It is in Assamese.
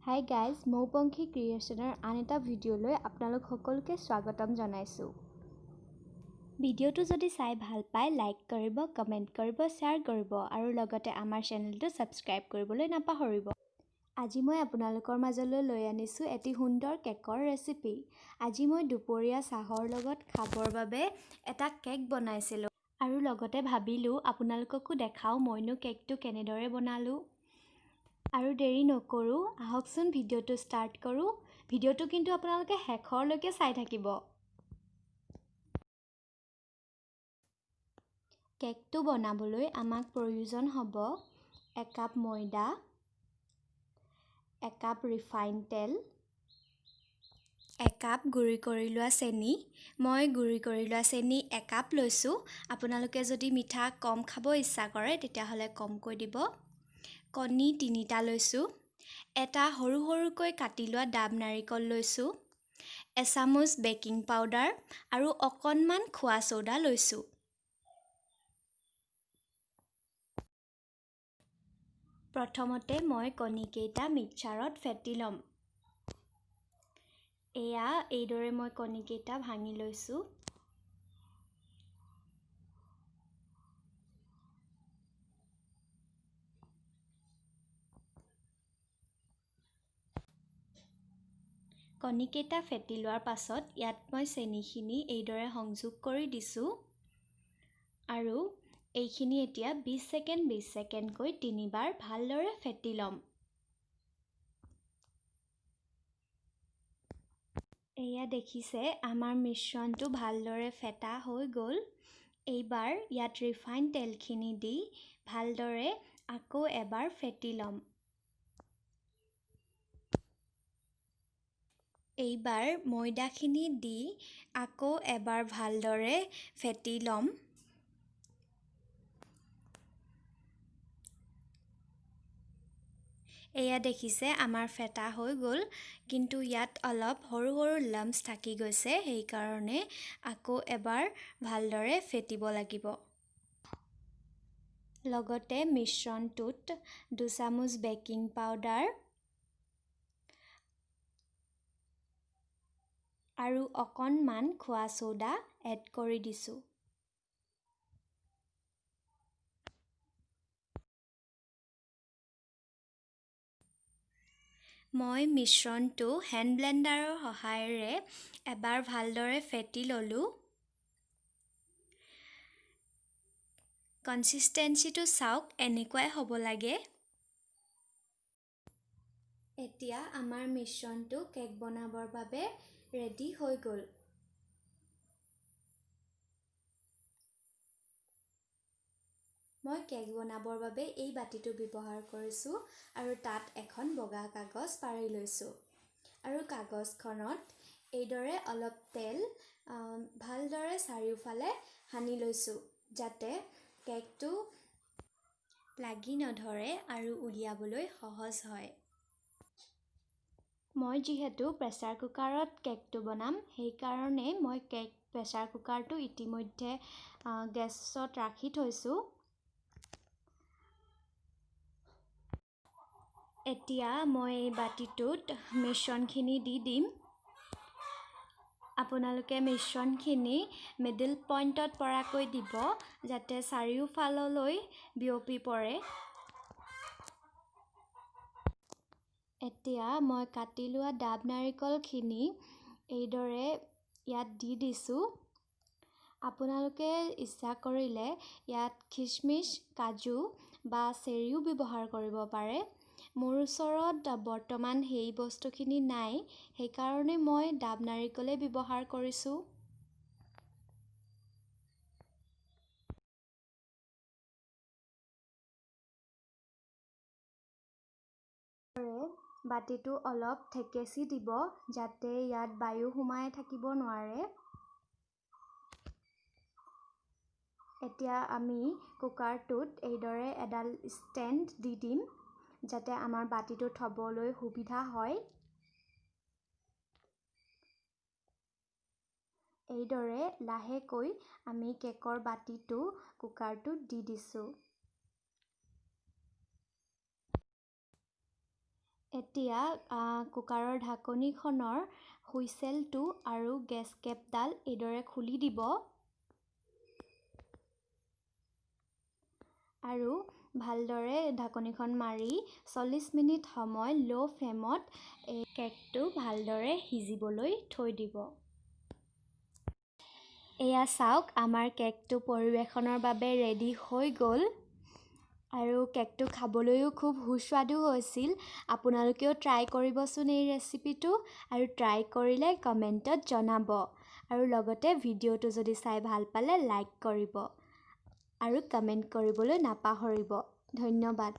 হাই গাইজ, মৌপংখী ক্ৰিয়েশ্যনৰ আন এটা ভিডিঅ'লৈ আপোনালোক সকলোকে স্বাগতম জনাইছোঁ। ভিডিঅ'টো যদি চাই ভাল পায় লাইক কৰিব, কমেণ্ট কৰিব, শ্বেয়াৰ কৰিব আৰু লগতে আমাৰ চেনেলটো ছাবস্ক্ৰাইব কৰিবলৈ নাপাহৰিব। আজি মই আপোনালোকৰ মাজলৈ লৈ আনিছোঁ এটি সুন্দৰ কেকৰ ৰেচিপি। আজি মই দুপৰীয়া চাহৰ লগত খাবৰ বাবে এটা কেক বনাইছিলোঁ আৰু লগতে ভাবিলোঁ আপোনালোককো দেখাওঁ মইনো কেকটো কেনেদৰে বনালোঁ। আৰু দেৰি নকৰোঁ, আহকচোন ভিডিঅ'টো ষ্টাৰ্ট কৰোঁ। ভিডিঅ'টো কিন্তু আপোনালোকে শেষৰলৈকে চাই থাকিব। কেকটো বনাবলৈ আমাক প্ৰয়োজন হ'ব 1 কাপ ময়দা, 1 কাপ ৰিফাইন তেল, 1 কাপ গুড়ি কৰি লোৱা চেনি। মই গুড়ি কৰি লোৱা চেনি 1 কাপ লৈছোঁ। আপোনালোকে যদি মিঠা কম খাব ইচ্ছা কৰে তেতিয়াহ'লে কমকৈ দিব। কণী 3টা লৈছোঁ। এটা সৰু সৰুকৈ কাটি লোৱা ডাব নাৰিকল লৈছোঁ। এচামুচ বেকিং পাউডাৰ আৰু অকণমান খোৱা ছ'ডা লৈছোঁ। প্ৰথমতে মই কণীকেইটা মিক্সাৰত ফেটি ল'ম। এইদৰে মই কণীকেইটা ভাঙি লৈছোঁ। কণীকেইটা ফেটি লোৱাৰ পাছত ইয়াত মই চেনিখিনি এইদৰে সংযোগ কৰি দিছোঁ আৰু এইখিনি এতিয়া 20 ছেকেণ্ডকৈ 3বাৰ ভালদৰে ফেটি ল'ম। এয়া দেখিছে আমাৰ মিশ্ৰণটো ভালদৰে ফেটা হৈ গ'ল। এইবাৰ ইয়াত ৰিফাইন তেলখিনি দি ভালদৰে আকৌ এবাৰ ফেটি ল'ম। এইবাৰ ময়দাখিনি দি আকৌ এবাৰ ভালদৰে ফেটি ল'ম। এয়া দেখিছে আমাৰ ফেটা হৈ গ'ল, কিন্তু ইয়াত অলপ সৰু সৰু লাম্পছ থাকি গৈছে, সেইকাৰণে আকৌ এবাৰ ভালদৰে ফেটিব লাগিব। লগতে মিশ্ৰণটোত 2 চামুচ বেকিং পাউডাৰ আৰু অকণমান খোৱা ছ'ডা এড কৰি দিছোঁ। মই মিশ্ৰণটো হেণ্ড ব্লেণ্ডাৰৰ সহায়েৰে এবাৰ ভালদৰে ফেটি ল'লোঁ। কনচিষ্টেঞ্চিটো চাওক, এনেকুৱাই হ'ব লাগে। এতিয়া আমাৰ মিশ্ৰণটো কেক বনাবৰ বাবে ৰেডি হৈ গ'ল। মই কেক বনাবৰ বাবে এই বাতিটো ব্যৱহাৰ কৰিছোঁ আৰু তাত এখন বগা কাগজ পাৰি লৈছোঁ আৰু কাগজখনত এইদৰে অলপ তেল ভালদৰে চাৰিওফালে সানি লৈছোঁ, যাতে কেকটো লাগি নধৰে আৰু উলিয়াবলৈ সহজ হয়। মই যিহেতু প্ৰেছাৰ কুকাৰত কেকটো বনাম, সেইকাৰণে মই প্ৰেছাৰ কুকাৰটো ইতিমধ্যে গেছত ৰাখি থৈছোঁ। এতিয়া মই এই বাতিটোত মিশ্ৰণখিনি দি দিম। আপোনালোকে মিশ্ৰণখিনি মিডল পইণ্টত পৰাকৈ দিব, যাতে চাৰিওফাললৈ বিয়পি পৰে। এতিয়া মই কাটি লোৱা ডাব নাৰিকলখিনি এইদৰে ইয়াত দি দিছোঁ। আপোনালোকে ইচ্ছা কৰিলে ইয়াত খিচমিচ, কাজু বা চেৰিও ব্যৱহাৰ কৰিব পাৰে। মোৰ ওচৰত বৰ্তমান সেই বস্তুখিনি নাই, সেইকাৰণে মই ডাব নাৰিকলেই ব্যৱহাৰ কৰিছোঁ। বাতিটো অলপ থেকেচি দিব, যাতে ইয়াত বায়ু সোমাই থাকিব নোৱাৰে। এতিয়া আমি কুকাৰটোত এইদৰে এডাল ষ্টেণ্ড দি দিম, যাতে আমাৰ বাতিটো থ'বলৈ সুবিধা হয়। এইদৰে লাহেকৈ আমি কেকৰ বাতিটো কুকাৰটোত দি দিছোঁ। এতিয়া কুকাৰৰ ঢাকনিখনৰ হুইচেলটো আৰু গেছ কেপডাল এইদৰে খুলি দিব আৰু ভালদৰে ঢাকনিখন মাৰি 40 মিনিট সময় লো ফ্লেমত এই কেকটো ভালদৰে সিজিবলৈ থৈ দিব। এয়া চাওক আমাৰ কেকটো পৰিৱেশনৰ বাবে ৰেডি হৈ গ'ল। আৰু কেকটো খাবলৈও খুব সুস্বাদু হৈছিল। আপোনালোকেও ট্ৰাই কৰিবচোন এই ৰেচিপিটো আৰু ট্ৰাই কৰিলে কমেণ্টত জনাব আৰু লগতে ভিডিঅ'টো যদি চাই ভাল পালে লাইক কৰিব আৰু কমেণ্ট কৰিবলৈ নাপাহৰিব। ধন্যবাদ।